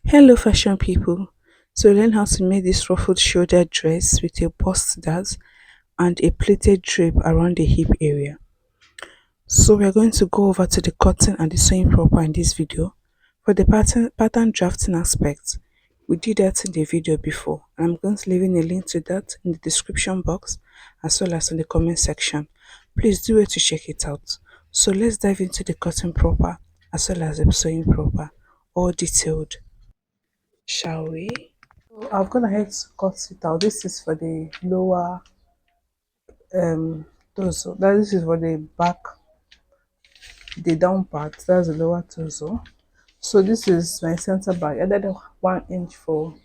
Hello fashion people. So learn how to make this ruffled shoulder dress with a bust dart and a pleated drape around the hip area. So we are going to go over to the cutting and the sewing proper in this video. For the pattern drafting aspect, we did that in the video before. I'm going to leave in a link to that in the description box as well as in the comment section. Please do it to check it out. So let's dive into the cutting proper as well as the sewing proper, all detailed. Shall we? I've gone ahead to cut it out. This is for the lower torso. This is for the back, the down part. That's the lower torso. So this is my center back. I added 1 inch for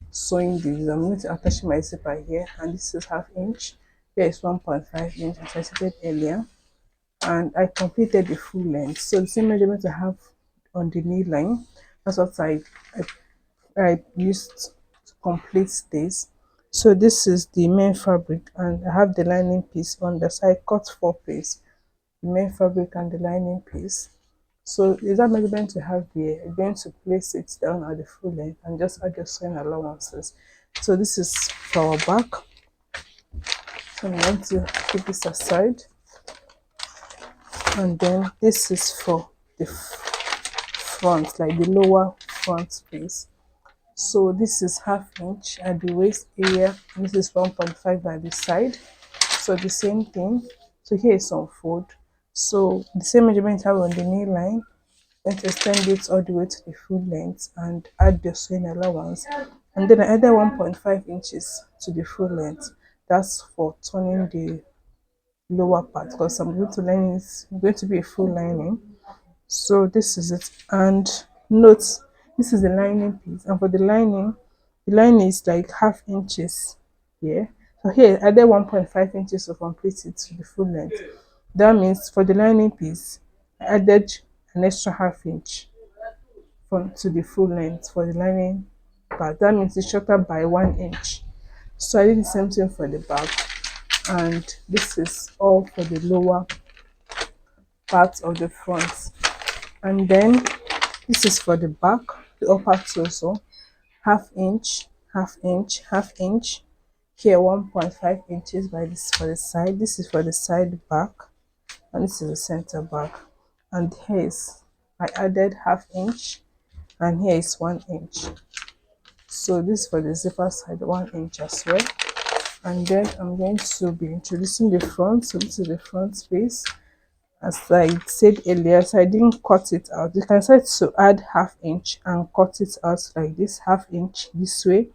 sewing this. I'm going to attach my zipper here, and this is half inch. Here is 1.5 inch as I said earlier, and I completed the full length. So the same measurement I have on the knee line. That's what I used to complete this. So this is the main fabric and I have the lining piece on the side. Cut 4 pieces, the main fabric and the lining piece. So is that measurement you have here? You're going to place it down at the full length and just add your sewing allowances. So this is for our back. So I'm going to keep this aside, and then this is for the front, like the lower front piece. So this is half inch at the waist area, and this is 1.5 by the side. So the same thing. So here is some fold. So the same measurement I have on the knee line. Then to extend it all the way to the full length and add the sewing allowance. And then I added 1.5 inches to the full length. That's for turning the lower part because I'm going to line it, going to be a full lining. So this is it, and note this is the lining piece, and for the lining, the line is like half inches here. So here I did 1.5 inches to complete it to the full length. That means for the lining piece I added an extra half inch from to the full length for the lining part. That means it's shorter by 1 inch. So I did the same thing for the back, and this is all for the lower part of the front. And then this is for the back, the upper torso, half inch, half inch, half inch. Here 1.5 inches by this for the side. This is for the side back, and this is the center back. And here is I added half inch, and here is 1 inch. So this is for the zipper side, 1 inch as well. And then I'm going to be introducing the front. So this is the front piece. As I said earlier, so I didn't cut it out. You can decide to add half inch and cut it out like this, half inch this way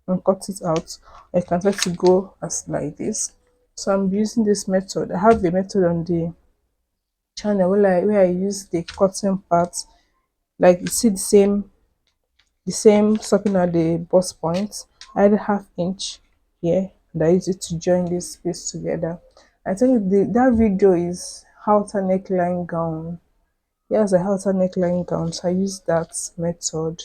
and cut it out. I can try to go as like this. So I'm using this method. I have a method on the channel where I use the cutting part, like you see the same stopping at the bust point. I added half inch here and I use it to join this piece together. I think that video is how to neckline gown. Yes, a halter neckline gown. So I use that method.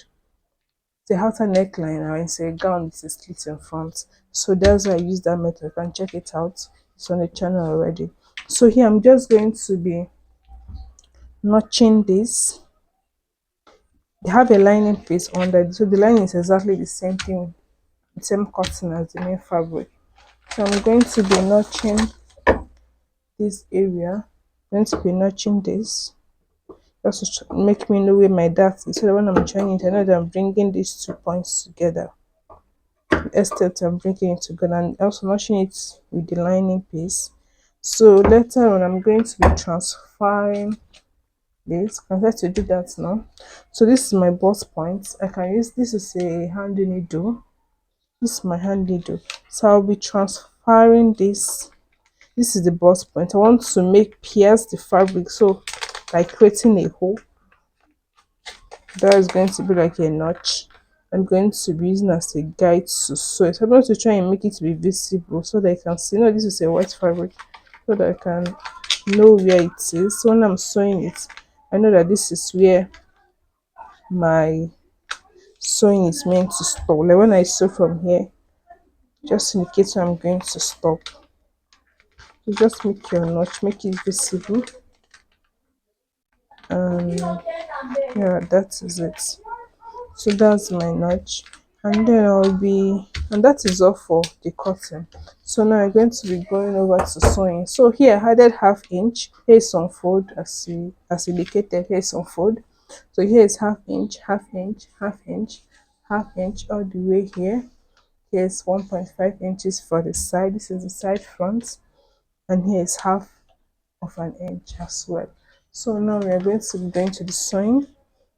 The halter neckline, and it's a gown with a slit in front. So that's why I use that method. You can check it out. It's on the channel already. So here I'm just going to be notching this. They have a lining piece under, so the lining is exactly the same thing, the same cotton as the main fabric. So I'm going to be notching this area. I'm going to be notching this just to make me know where my dart is, so that when I'm joining it, I know that I'm bringing these 2 points together. Except I'm bringing it together and also notching it with the lining piece. So later on, I'm going to be transferring this. I'm going to do that now. So this is my bust point. I can use this is a handy needle. This is my hand needle. So I'll be transferring this. This is the bust point. I want to make pierce the fabric, so like creating a hole. That is going to be like a notch. I'm going to be using as a guide to sew it. I'm going to try and make it be visible so that I can see. No, this is a white fabric, so that I can know where it is. So when I'm sewing it, I know that this is where my sewing is meant to stop. Like when I sew from here, just in case I'm going to stop. So just make your notch, make it visible. Yeah, that is it. So that's my notch. And then I'll be, and that is all for the cutting. So now I'm going to be going over to sewing. So here I added half inch. Here is some fold as indicated. Here is some fold. So here is half inch, half inch, half inch, half inch all the way here. Here's 1.5 inches for the side. This is the side front, and here is half of an inch as well. So now we are going to be going to the sewing,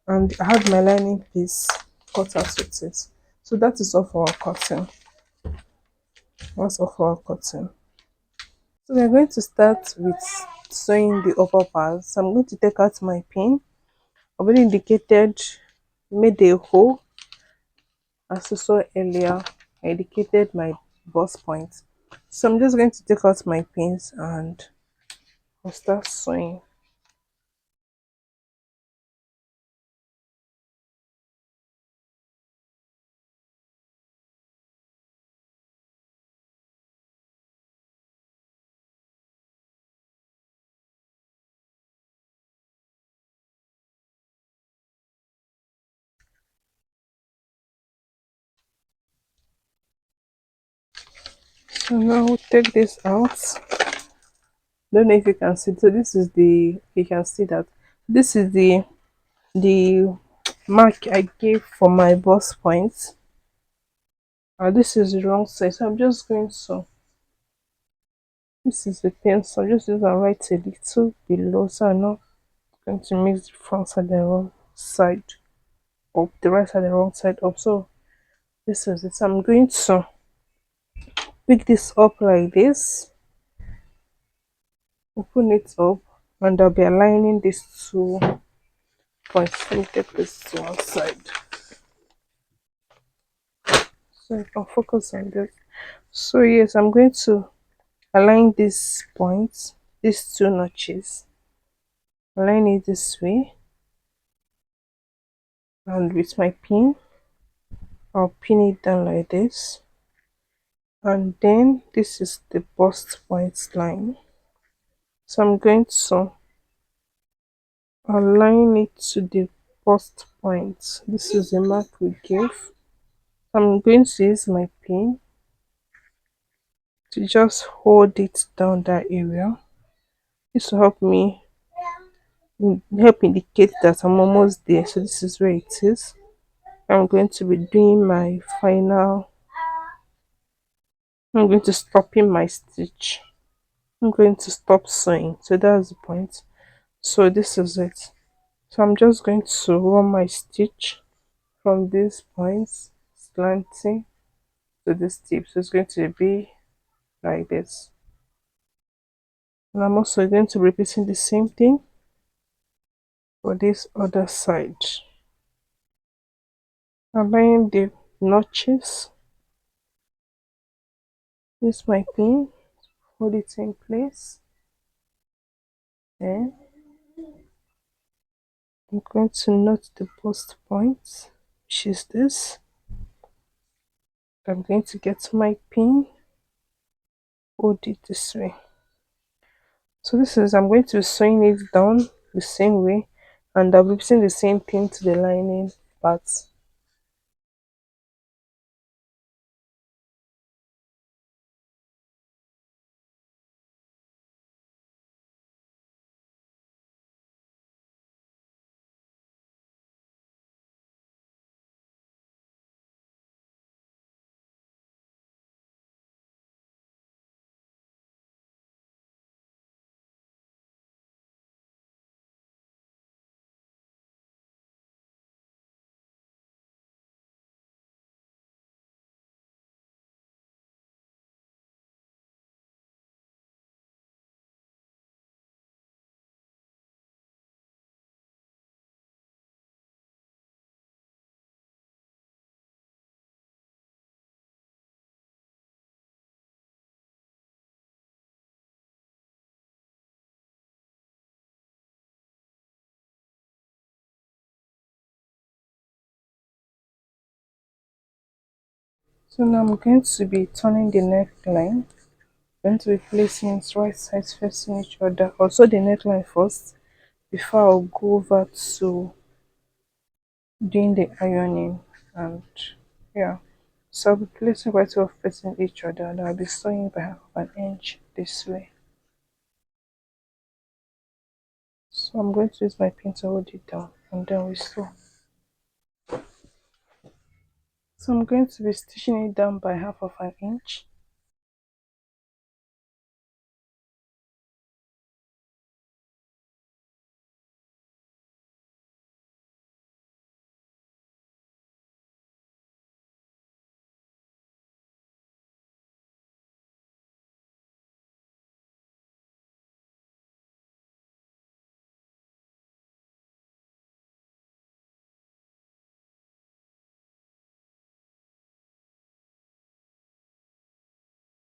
and I have my lining piece cut out with it. So that is all for our cutting. That's all for our cutting. So we're going to start with sewing the upper part. So I'm going to take out my pin. I've already indicated, made a hole as you saw earlier. I indicated my bust point. So I'm just going to take out my pins and I'll start sewing. So now we'll take this out. Don't know if you can see. So this is the, you can see that this is the mark I gave for my bust point. And this is the wrong side. So I'm just going to, this is the pin. So I'm just going to write a little below. So I'm not going to mix the front side and the wrong side up, the right side and the wrong side up. So this is it. So I'm going to pick this up like this, open it up, and I'll be aligning these two points. Let me take this to one side so I can focus on this. So yes, I'm going to align these points, these two notches, align it this way, and with my pin I'll pin it down like this, and then this is the bust point line. So I'm going to align it to the bust point. This is the mark we gave. I'm going to use my pin to just hold it down that area. This will help indicate that I'm almost there. So this is where it is. I'm going to be doing my final, I'm going to stop in my stitch. I'm going to stop sewing. So that's the point. So this is it. So I'm just going to run my stitch from these points slanting to this tip. So it's going to be like this. And I'm also going to be repeating the same thing for this other side. Align the notches. Use my pin, hold it in place. Then I'm going to knot the bust point, which is this. I'm going to get my pin, hold it this way. So this is, I'm going to be sewing it down the same way, and I'll be using the same thing to the lining parts. So now I'm going to be turning the neckline. I'm going to be placing it right sides facing each other. Also the neckline first before I'll go over to doing the ironing. And yeah, so I'll be placing right off facing each other, and I'll be sewing by half of an inch this way. So I'm going to use my pin to hold it down, and then we sew. So I'm going to be stitching it down by half of an inch.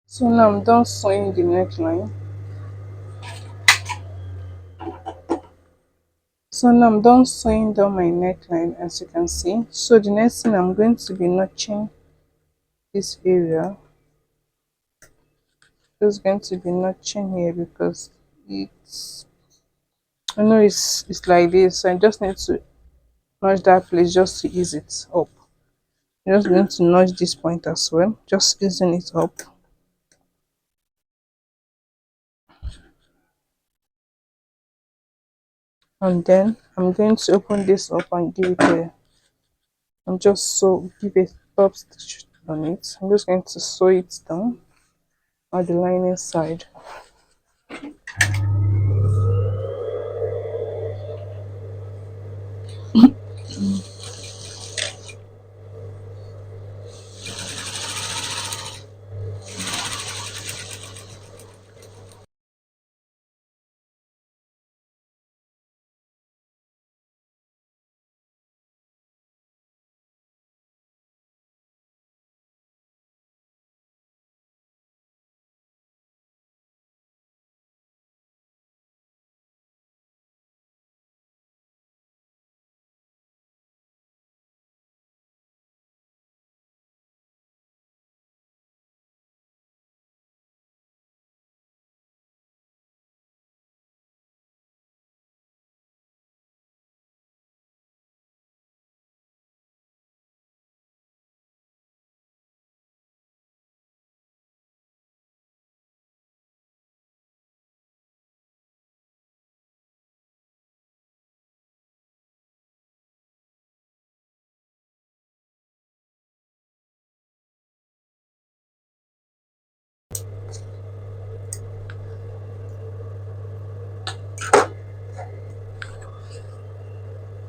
So now I'm done sewing the neckline. So now I'm done sewing down my neckline, as you can see. So the next thing, I'm going to be notching this area. Just going to be notching here because it's, I know it's like this, so I just need to notch that place just to ease it up. I'm just going to notch this point as well, just easing it up. And then I'm going to open this up and give it a, I'm just so give a top stitch on it. I'm just going to sew it down on the lining side.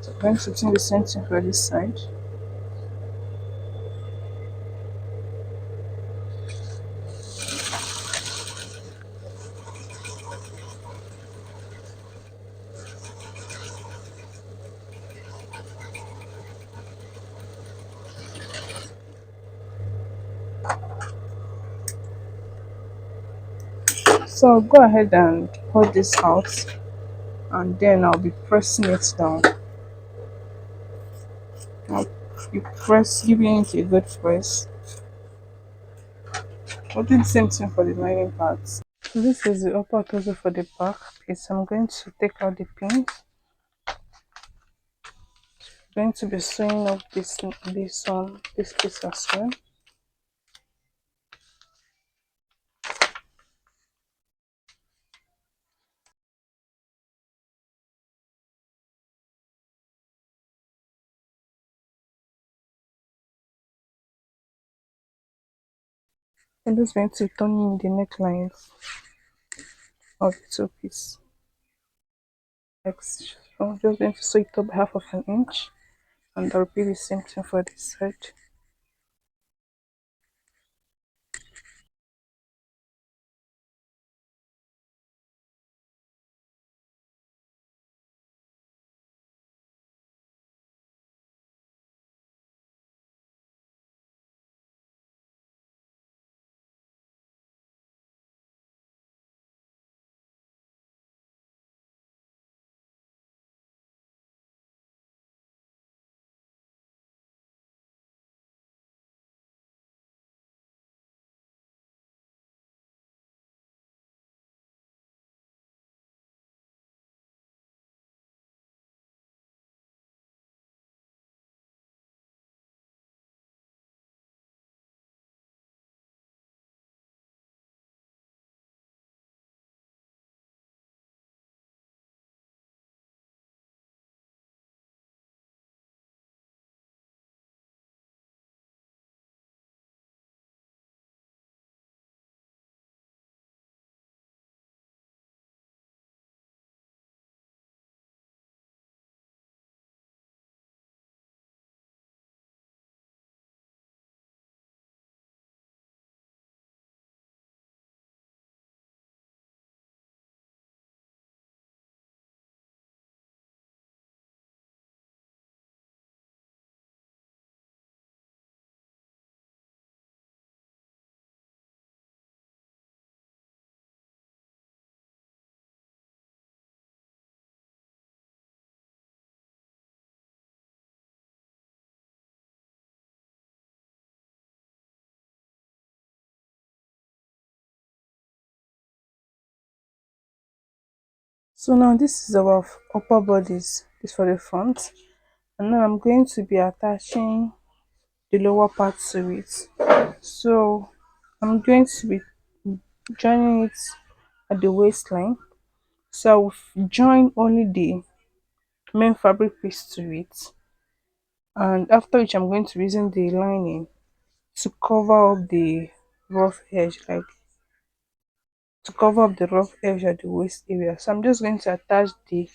So I'm going to do the same thing for this side. So I'll go ahead and hold this out, and then I'll be pressing it down. I'll be giving it a good press. I'll do the same thing for the lining parts. So this is the upper torso for the back piece. I'm going to take out the pins. I'm going to be sewing up this piece as well. I'm just going to turn in the neckline of the two piece. So I'm just going to sew it up half of an inch, and I'll repeat the same thing for this side. So now this is our upper bodice, this for the front, and now I'm going to be attaching the lower part to it. So I'm going to be joining it at the waistline. So I will join only the main fabric piece to it, and after which I'm going to be using the lining to cover up the rough edge, like to cover up the rough edge at the waist area. So I'm just going to attach the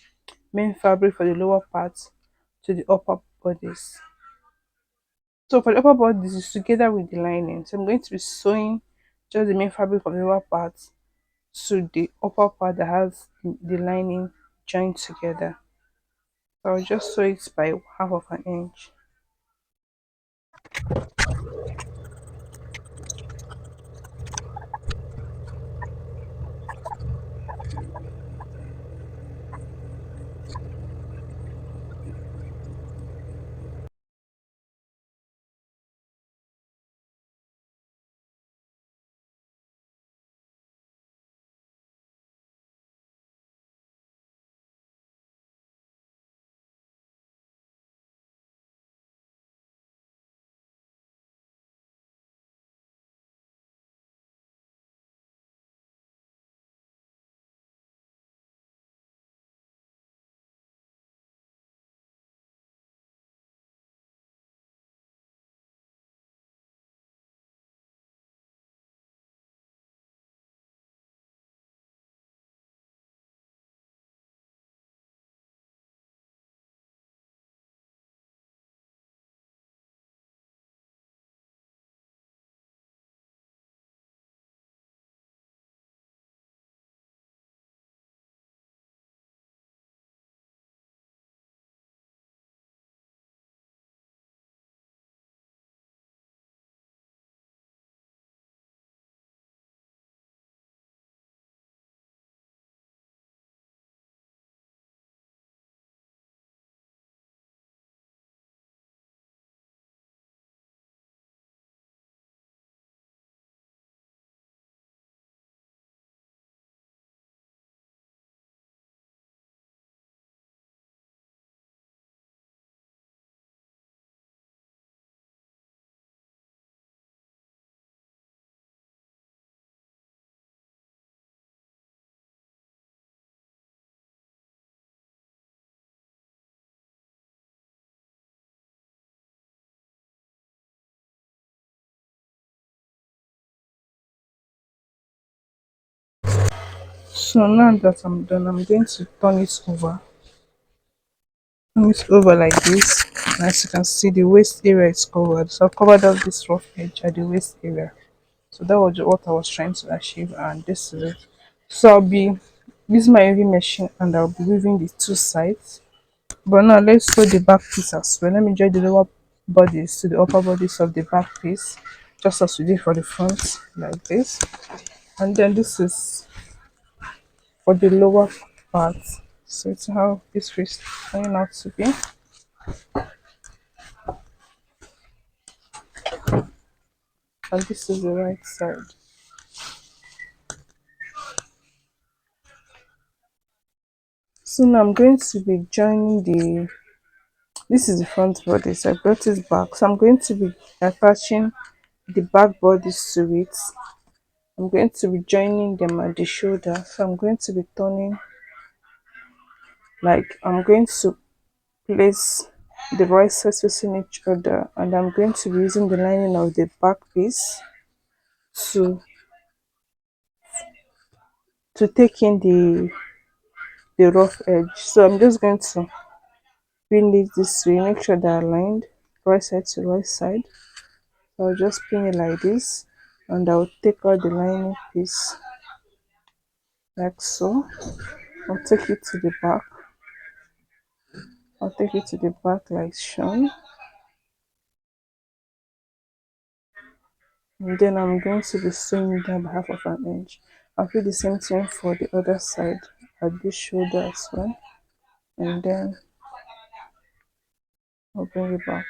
main fabric for the lower part to the upper bodice. So for the upper bodice is together with the lining. So I'm going to be sewing just the main fabric of the lower part to the upper part that has the lining joined together. So I'll just sew it by half of an inch. So now that I'm done, I'm going to turn it over like this. And as you can see, the waist area is covered. So I've covered up this rough edge at the waist area. So that was what I was trying to achieve, and this is it. So I'll be using my weaving machine and I'll be weaving the two sides. But now let's sew the back piece as well. Let me join the lower bodies to the upper bodies of the back piece, just as we did for the front, like this. And then this is for the lower part. So it's how this is turning out to be. And this is the right side. So now I'm going to be joining the, this is the front body, so I brought it back. So I'm going to be attaching the back bodies to it. I'm going to be joining them at the shoulder. So I'm going to be turning, like I'm going to place the right sides facing each other, and I'm going to be using the lining of the back piece to take in the rough edge. So I'm just going to pin it this way, make sure they're aligned right side to right side. So I'll just pin it like this, and I'll take out the lining piece like so. I'll take it to the back. I'll take it to the back like shown. And then I'm going to be sewing down by half of an inch. I'll do the same thing for the other side at this shoulder as well. And then I'll bring it back.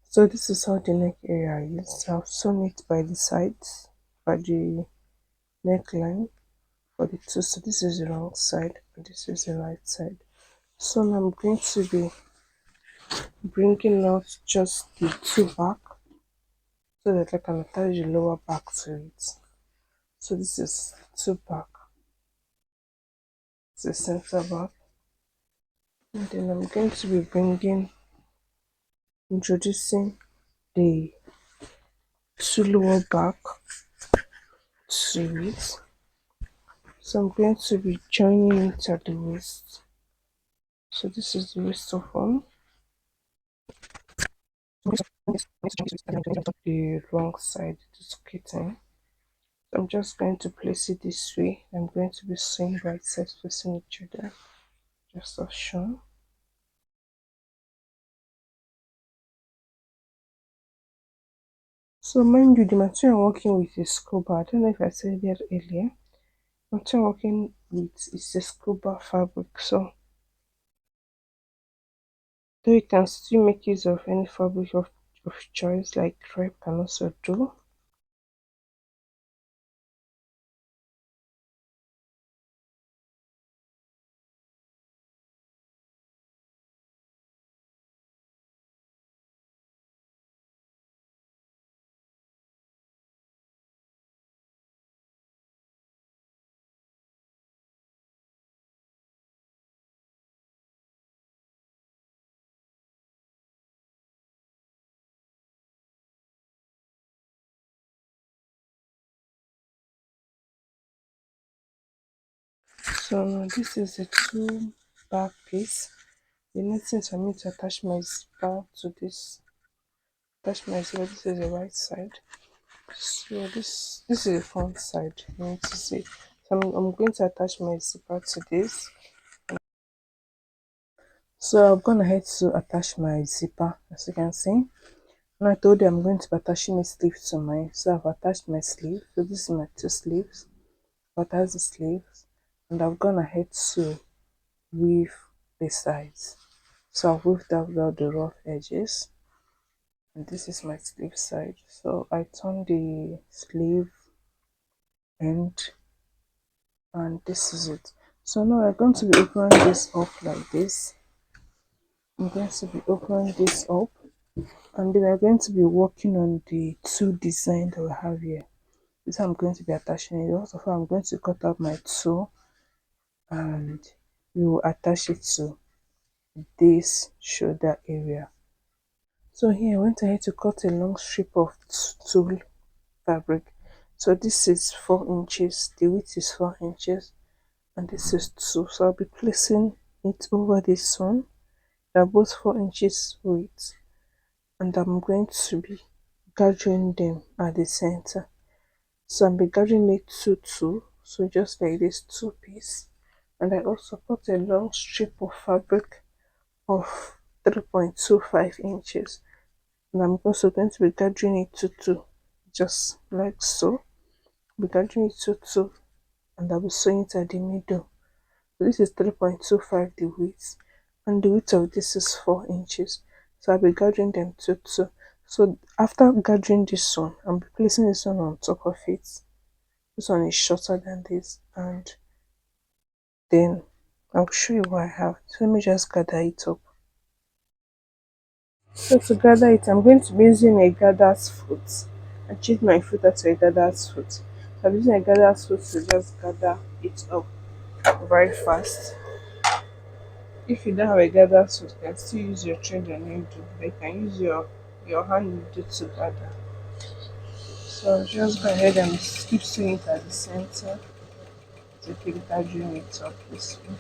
So this is how the neck area is. I've sewn it by the sides, by the neckline. for the two. So this is the wrong side and this is the right side. So now I'm going to be bringing out just the two back so that I can attach the lower back to it. So this is two back, the center back, and then I'm going to be introducing the two lower back to it. So I'm going to be joining it at the waist. So this is the waist of one. The wrong side to kitten. So I'm just going to place it this way. I'm going to be sewing right sides facing each other, just as shown. So mind you, the material I'm working with is scuba. I don't know if I said that earlier. The material I'm working with is a scuba fabric. So though you can still make use of any fabric of choice, like Drape can also do. So now this is a two back piece. The next thing for me to attach my zipper to this. Attach my zipper. This is the right side. So this is the front side. You need to see. So I'm going to attach my zipper to this. So I've gone ahead to attach my zipper, as you can see. And I told you I'm going to be attaching a sleeve to mine. So I've attached my sleeve. So this is my two sleeves. I've attached the sleeves, and I've gone ahead to weave the sides. So I've weaved out all the rough edges, and this is my sleeve side. So I turn the sleeve end, and this is it. So now we're going to be opening this up like this. I'm going to be opening this up, and then we're going to be working on the two designs that we have here. This is how I'm going to be attaching it. Also, I'm going to cut out my two, and we will attach it to this shoulder area. So here I went ahead to cut a long strip of tulle fabric. So this is 4 inches, the width is 4 inches, and this is 2. So I'll be placing it over this one. They're both 4 inches width, and I'm going to be gathering them at the center. So I'll be gathering it 2 so just like this 2 piece. And I also cut a long strip of fabric of 3.25 inches, and I'm also going to be gathering it 2 just like so. Be gathering it 2 and I'll be sewing it at the middle. So this is 3.25 the width, and the width of this is 4 inches. So I'll be gathering them 2. So after gathering this one, I'll be placing this one on top of it. This one is shorter than this, and then I'll show you what I have. So let me just gather it up. So to gather it, I'm going to be using a gather's foot. I change my footer to a gather's foot. So I'm using a gather's foot to just gather it up very fast. If you don't have a gather's foot, you can still use your thread and needle. You can use your hand needle to gather. So just go ahead and keep sewing it at the center to keep gathering it up this way.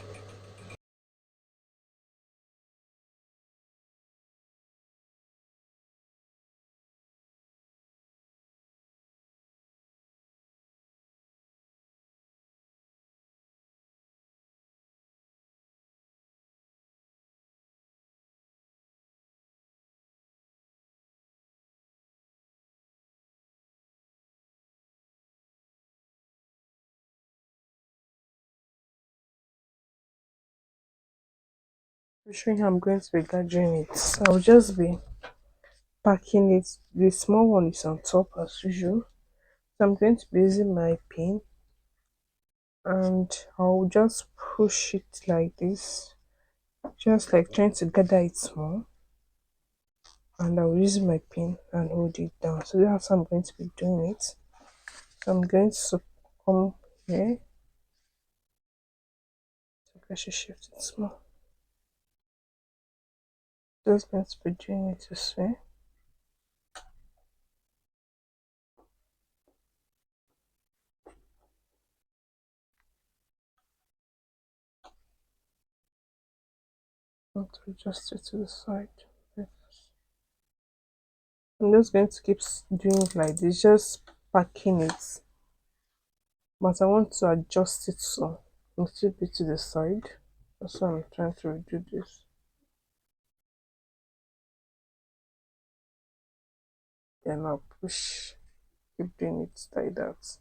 I'm showing how I'm going to be gathering it. So I'll just be packing it. The small one is on top as usual. So I'm going to be using my pin, and I'll just push it like this, just like trying to gather it small, and I'll use my pin and hold it down. So that's how I'm going to be doing it. So I'm going to come here. So I should shift it small. Just going to be doing it this way. Not to adjust it to the side. I'm just going to keep doing it like this, just packing it. But I want to adjust it so a little bit to the side. That's why I'm trying to redo this. Then I'll push, keep doing it like that.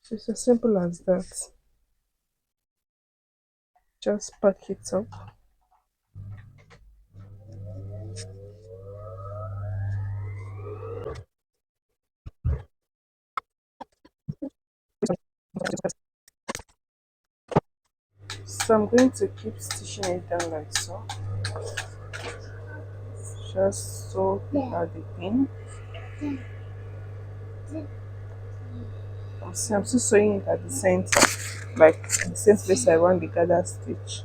So it's as simple as that. Just pack it up. So I'm going to keep stitching it down like so. Just so at the pin. I'm still sewing it at the center, like the same place I want the gather stitch.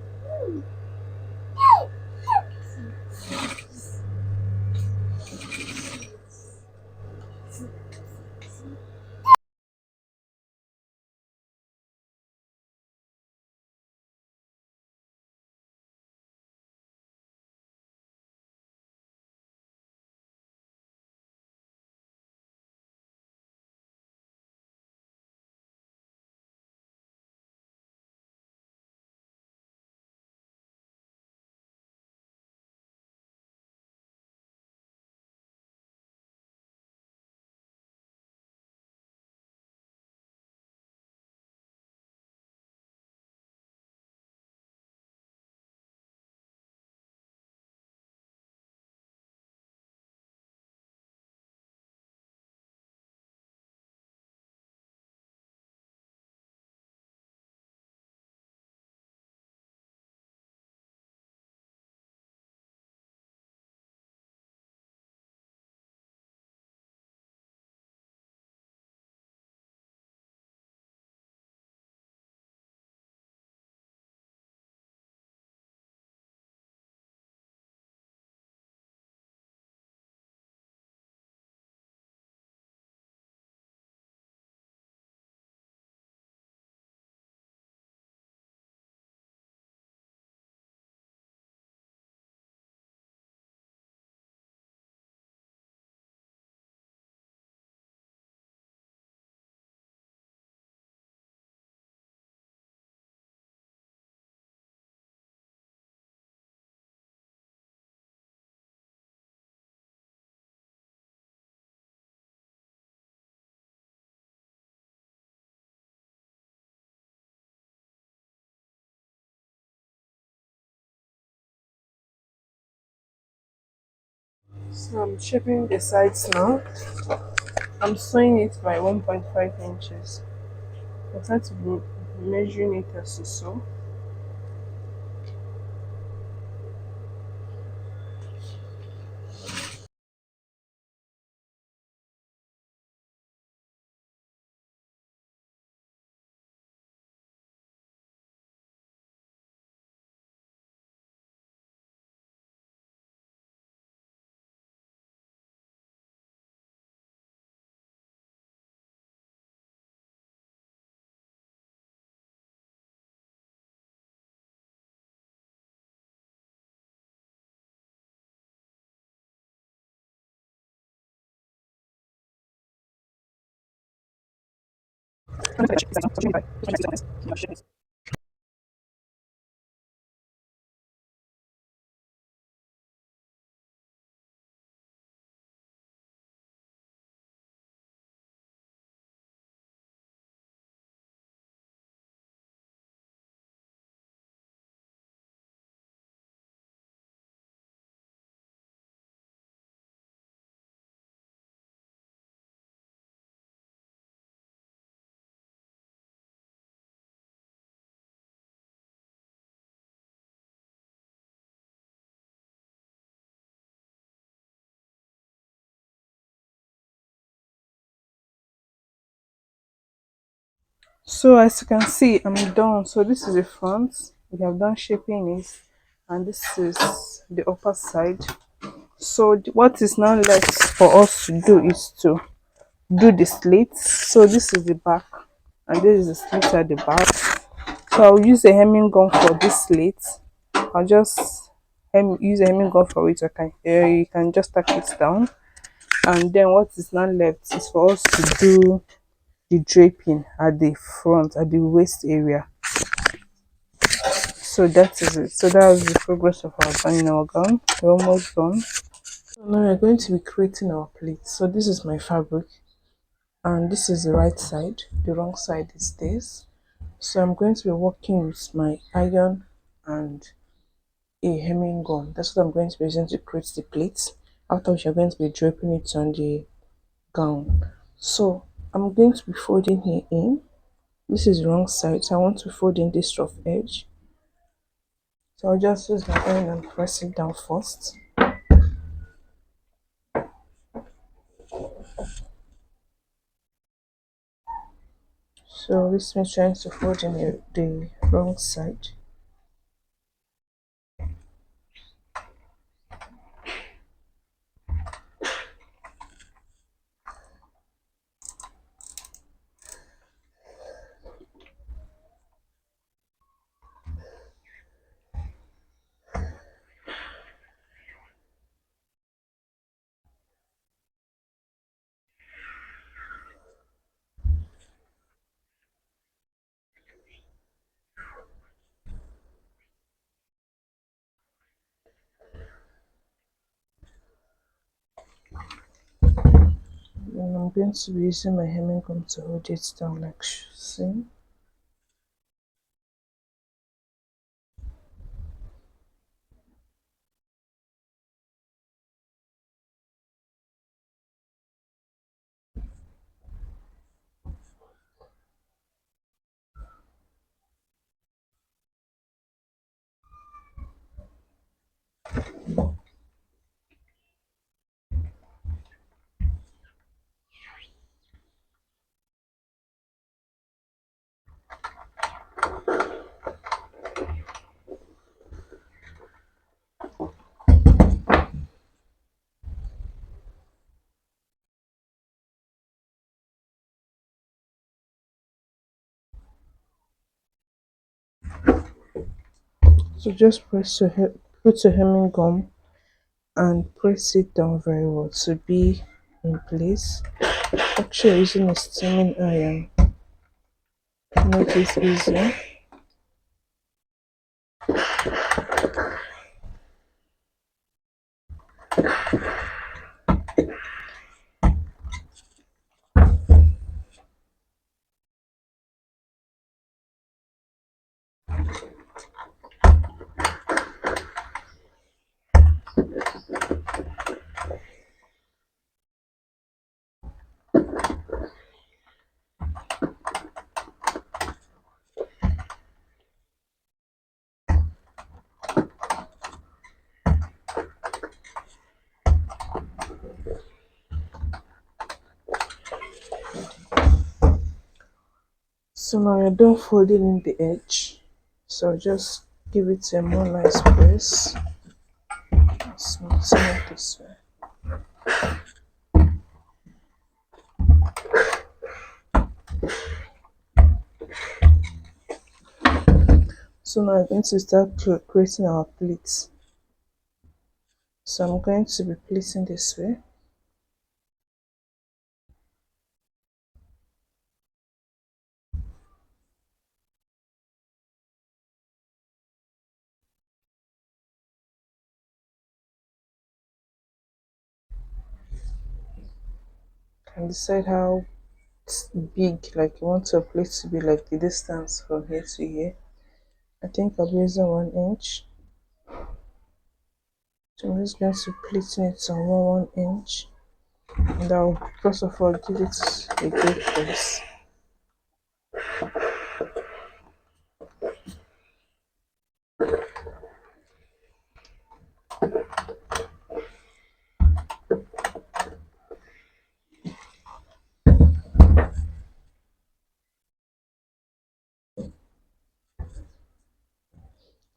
So I'm shaping the sides now. I'm sewing it by 1.5 inches. I'm trying to be measuring it as you sew. So as you can see, I'm done. So this is the front. We have done shaping it, and this is the upper side. So what is now left for us to do is to do the slits. So this is the back, and this is the slit at the back. So I'll use a hemming gun for this slit. I'll just use a hemming gun for it. Okay, you can just tack it down, and then what is now left is for us to do the draping at the front, at the waist area. So that is it. So that was the progress of our buying our gown. We're almost done. So now we're going to be creating our pleat. So this is my fabric, and this is the right side. The wrong side is this. So I'm going to be working with my iron and a hemming gun. That's what I'm going to be using to create the pleats. After which I'm going to be draping it on the gown. So I'm going to be folding here in. This is the wrong side, so I want to fold in this rough edge. So I'll just use my iron and press it down first. So this means trying to fold in the wrong side. And I'm going to be using my hemming gun to hold it down like so. So just put your hemming gun and press it down very well to be in place. Actually using a steaming iron make it easier. So now you're done folding in the edge. So just give it a more nice press. Smoothing it this way. So now I'm going to start creating our pleats. So I'm going to be pleating this way. And decide how big like you want your plate to be, like the distance from here to here. I think I'll be using 1 inch. So I'm just going to pleat it on 1 inch, and I'll first of all give it a good press.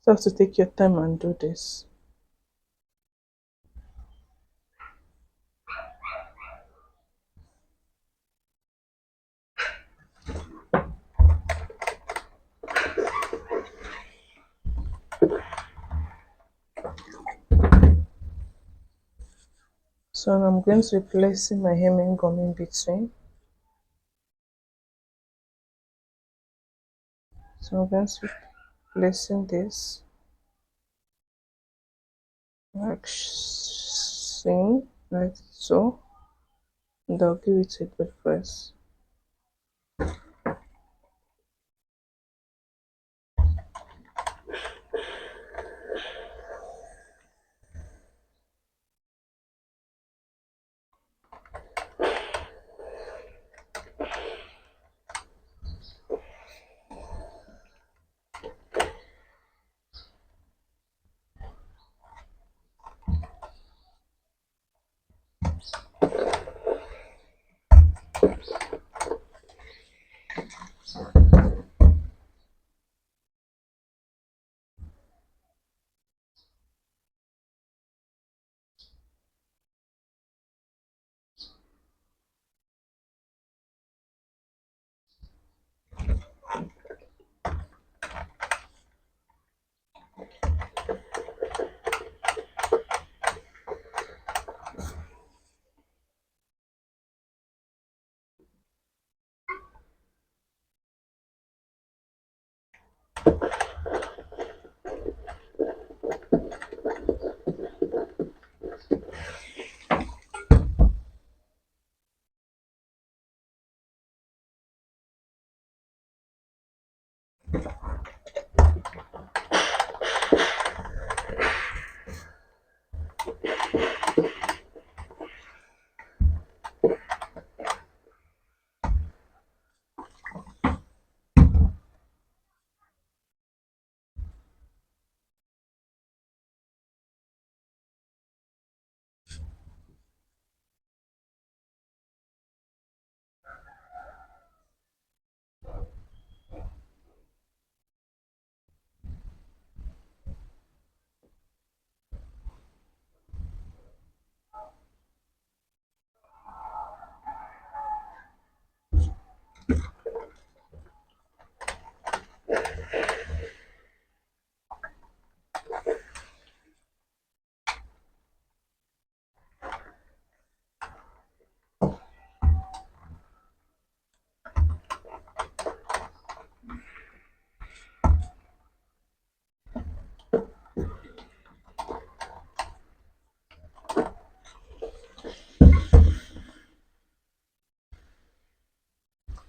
So you have to take your time and do this. So I'm going to be placing my hemming gum in between. So I'm going to be placing this like like so, and I'll give it a good press.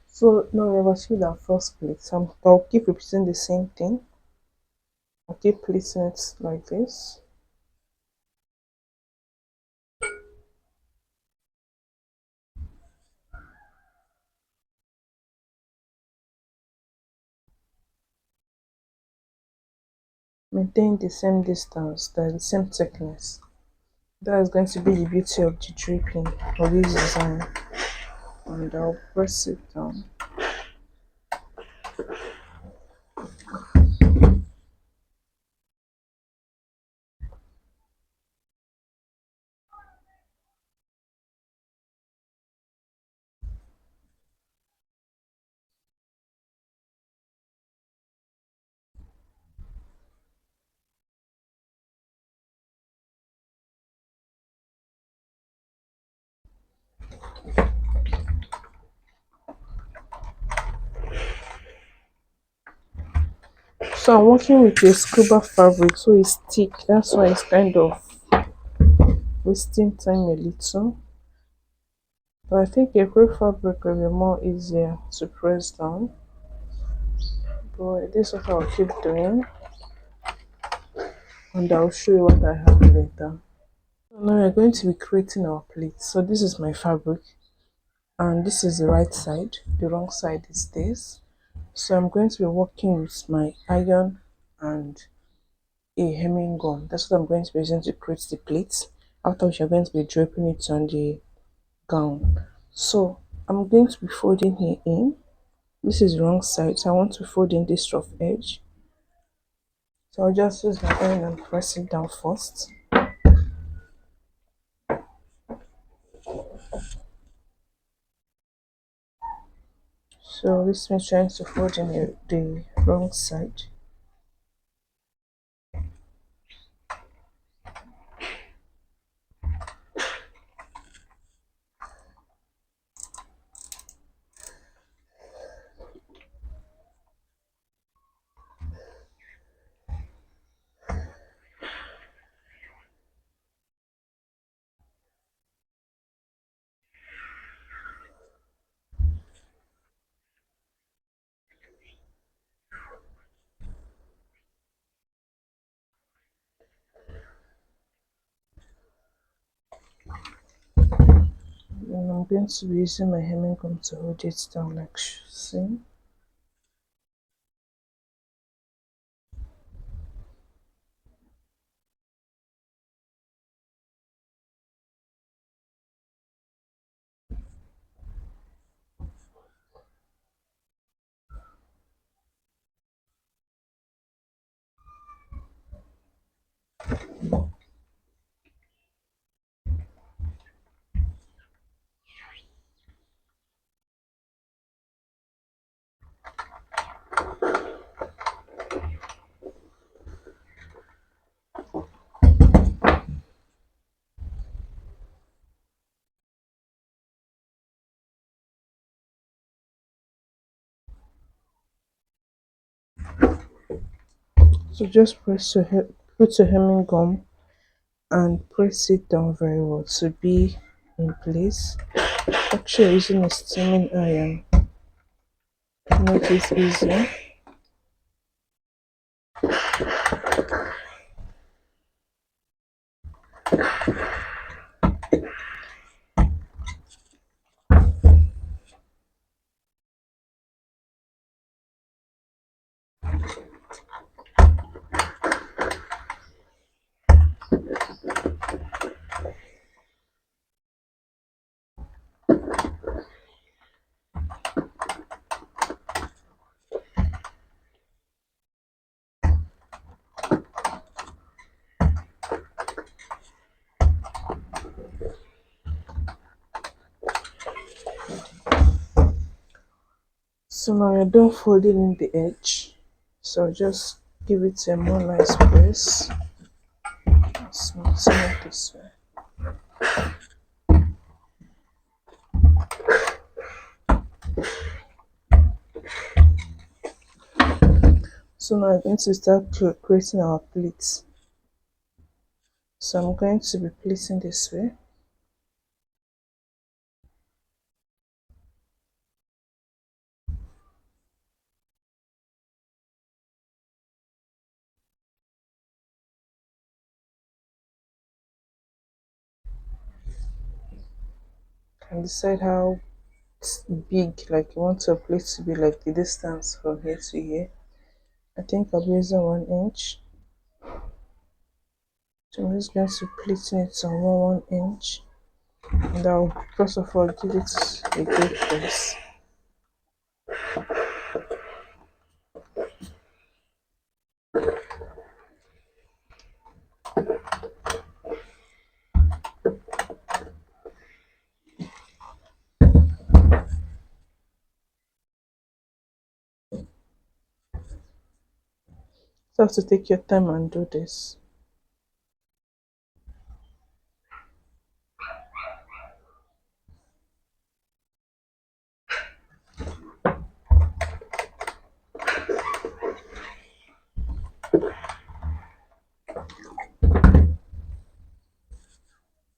So now we have achieved our first plate. So I'll keep repeating the same thing. I'll keep placing it like this. Maintain the same distance, the same thickness. That is going to be the beauty of the draping of this design. And I'll press it down. So I'm working with a scuba fabric, so it's thick. That's why it's kind of wasting time a little. But I think a crepe fabric will be more easier to press down. But this is what I'll keep doing, and I'll show you what I have later. So now we're going to be creating our plate. So this is my fabric, and this is the right side. The wrong side is this. So I'm going to be working with my iron and a hemming gun. That's what I'm going to be using to create the plates. After which I'm going to be draping it on the gown. So I'm going to be folding here in. This is the wrong side, so I want to fold in this rough edge. So I'll just use my iron and press it down first. So this means trying to fold in the wrong side. And I'm going to be using my hemming comb to hold it down like so. So just put your hemming gum and press it down very well to be in place. Actually using a steaming iron make it easier. So now you're done folding in the edge. So just give it a more nice press. Smarten it this way. So now I'm going to start creating our pleats. So I'm going to be pleating this way. And decide how big like you want your plate to be, like the distance from here to here. I think I'll be using 1 inch. So I'm just going to pleat it on 1 inch, and I'll first of all give it a good press. So you have to take your time and do this.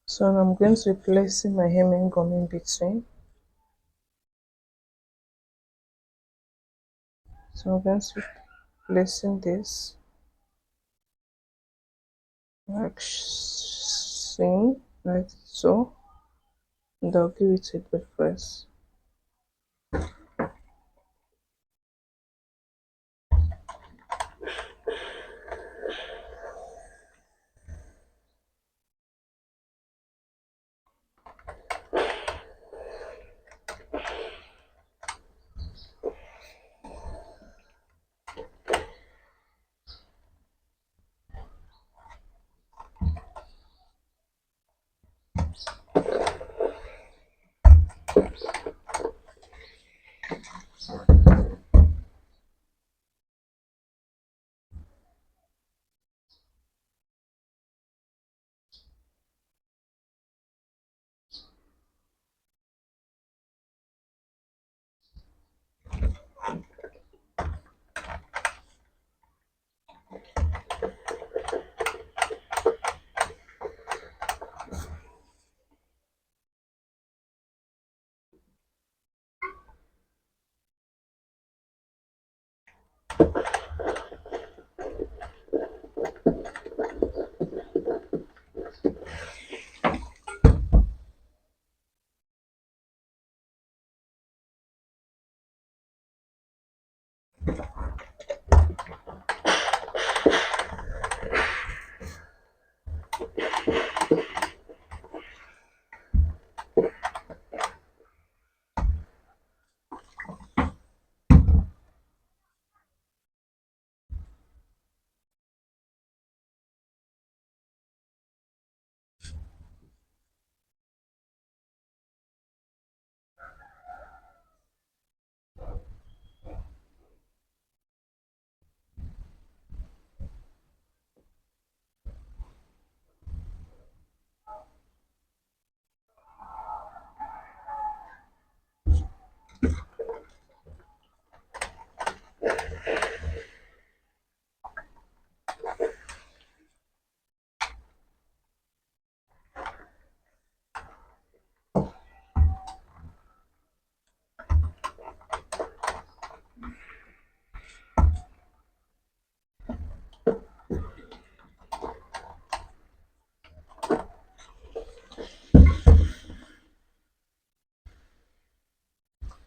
So now I'm going to be placing my hemming gum in between. So I'm going to be placing this like so, like so, and I'll give it a good press.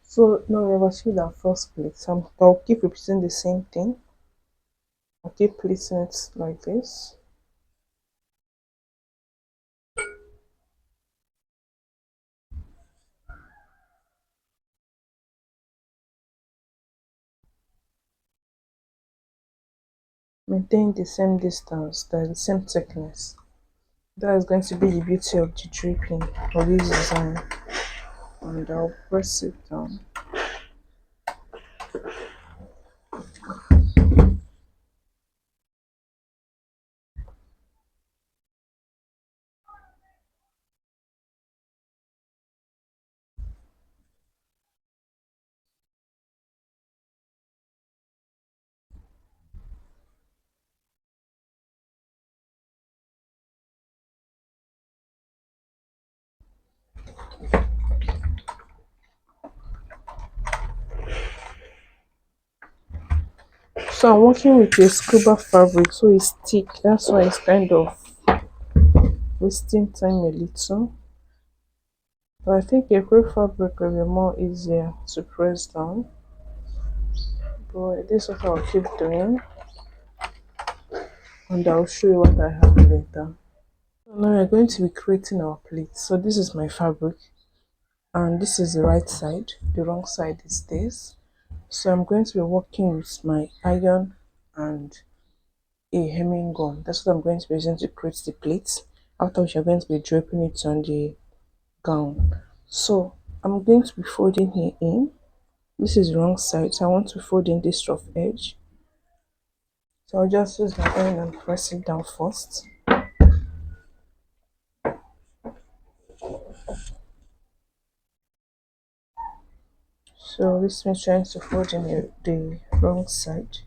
So now we have achieved our first plate. So I'll keep repeating the same thing. I'll keep placing it like this. Maintain the same distance, the same thickness. That is going to be the beauty of the draping of this design. And I'll press it down. So I'm working with a scuba fabric, so it's thick. That's why it's kind of wasting time a little. But I think a crepe fabric will be more easier to press down. But this is what I'll keep doing, and I'll show you what I have later. So now we're going to be creating our plate. So this is my fabric, and this is the right side. The wrong side is this. So I'm going to be working with my iron and a hemming gun. That's what I'm going to be using to create the plate. After which I'm going to be draping it on the gown. So I'm going to be folding here in. This is the wrong side, so I want to fold in this rough edge. So I'll just use my iron and press it down first. So this means trying to fold in the wrong side.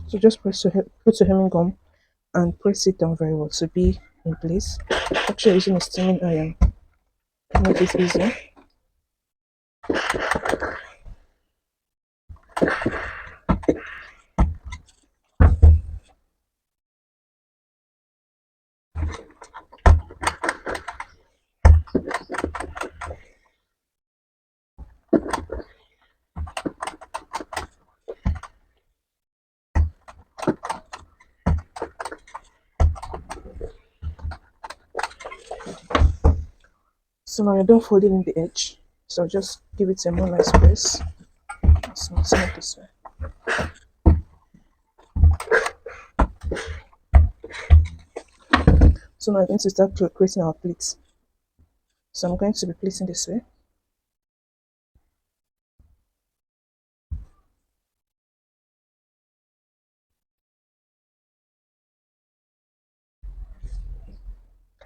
So just put your hemming gum and press it down very well to be in place. Actually using a steaming iron to make this easier. So now you're done folding in the edge. So just give it a more nice press. Smooth this way. So now I'm going to start creating our pleats. So I'm going to be pleating this way.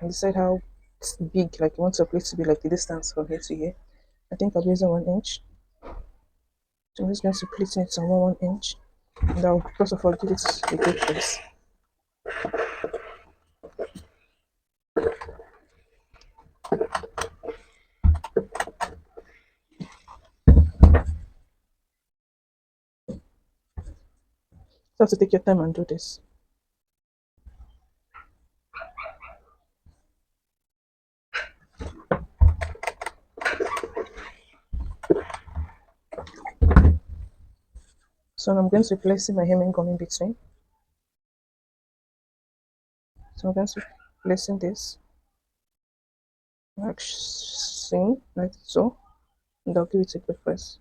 And decide how big, like you want your plate to be, like the distance from here to here. I think I'll be using 1 inch. So I'm just going to place it on 1 inch. And I'll first of all give it a good press. So you have to take your time and do this. So I'm going to be placing my hemming gum in between. So I'm going to be placing this like same, like so, and I'll give it a good press.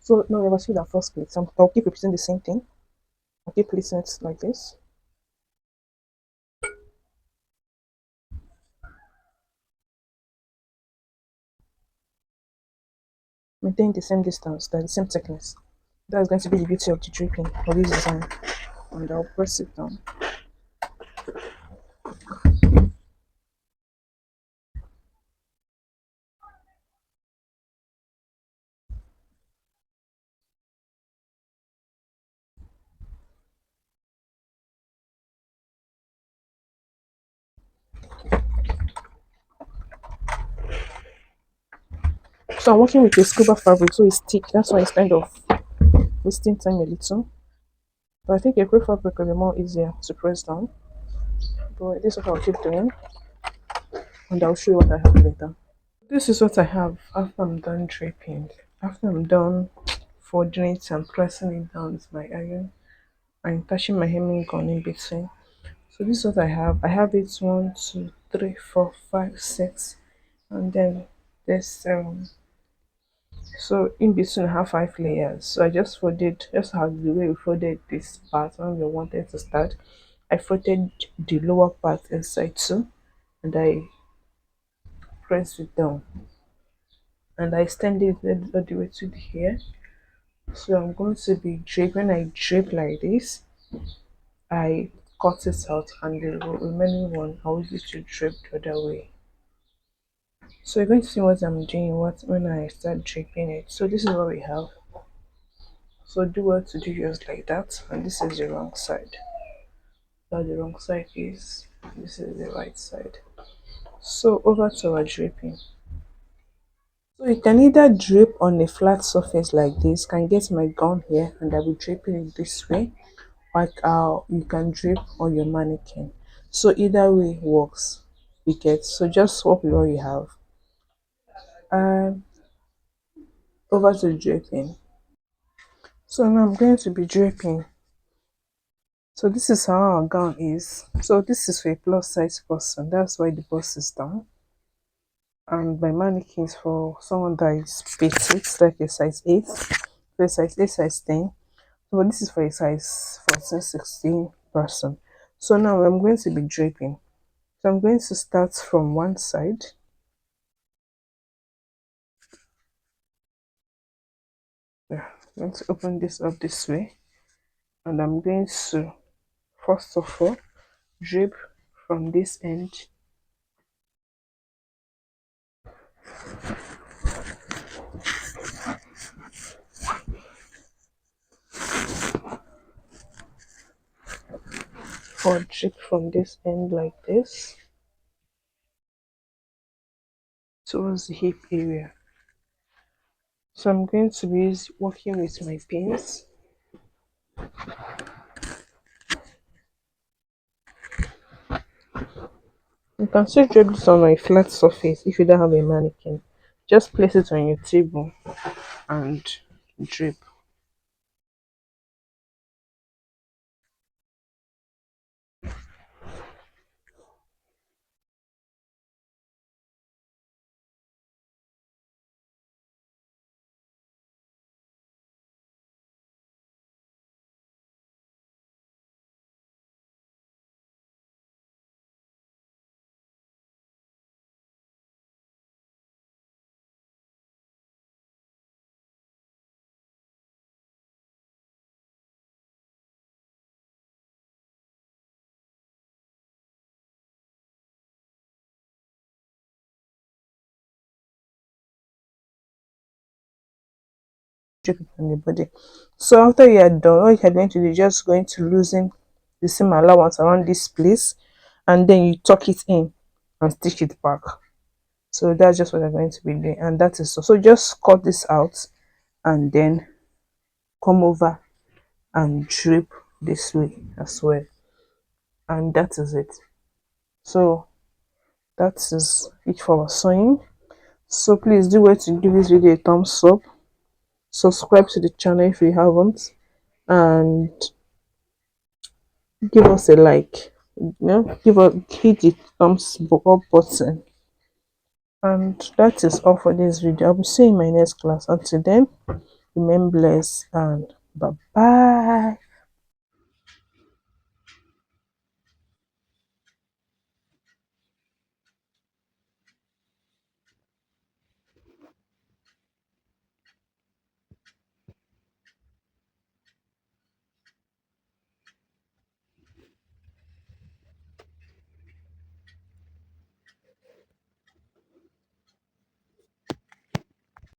So now we've achieved our first plate. So I'll keep repeating the same thing. I'll keep placing it like this. Maintain the same distance, the same thickness. That's going to be the beauty of the draping of this design. And I'll press it down. So I'm working with a scuba fabric, so it's thick. That's why it's kind of wasting time a little. But I think a crepe fabric will be more easier to press down. But this is what I'll keep doing, and I'll show you what I have later. This is what I have after I'm done draping. After I'm done folding it and pressing it down with my iron and attaching my hemming gun in between. So this is what I have. I have it 1, 2, 3, 4, 5, 6, and then there's so in between I have 5 layers. So I just folded, just how the way we folded this part when we wanted to start. I folded the lower part inside too, and I pressed it down, and I extended it all the way to here. So I'm going to be drape. When I drape like this, I cut it out, and the remaining one I will use to drape the other way. So you're going to see what I'm doing when I start draping it. So this is what we have. So do what to do just like that, and this is the wrong side. That the wrong side is. This is the right side. So over to our draping. So you can either drape on a flat surface like this. Can get my gown here and I'll be draping it this way. Like you can drape on your mannequin. So either way works. You get, so just swap with what you have. Um Over to draping. So now I'm going to be draping. So this is how our gown is. So this is for a plus size person. That's why the bust is down. And my mannequin is for someone that is petite, like a size 8, for a size 8, size 10. So but this is for a size 14, 16 person. So now I'm going to be draping. So I'm going to start from one side. Yeah, I'm going to open this up this way. And I'm going to, first of all, drape from this end. Or drape from this end like this towards the hip area. So I'm going to be working with my pins. You can still drape this on a flat surface if you don't have a mannequin. Just place it on your table and drape. Drape it on the body. So after you are done, what you're going to do is just going to loosen the seam allowance around this place, and then you tuck it in and stitch it back. So that's just what I'm going to be doing, and that is so. So just cut this out and then come over and drape this way as well, and that is it. So that is it for our sewing. So please do well to give this video a thumbs up, subscribe to the channel if you haven't, and give us a like. Give us, hit the thumbs up button. And that is all for this video. I'll be seeing you in my next class. Until then, remain blessed and bye bye.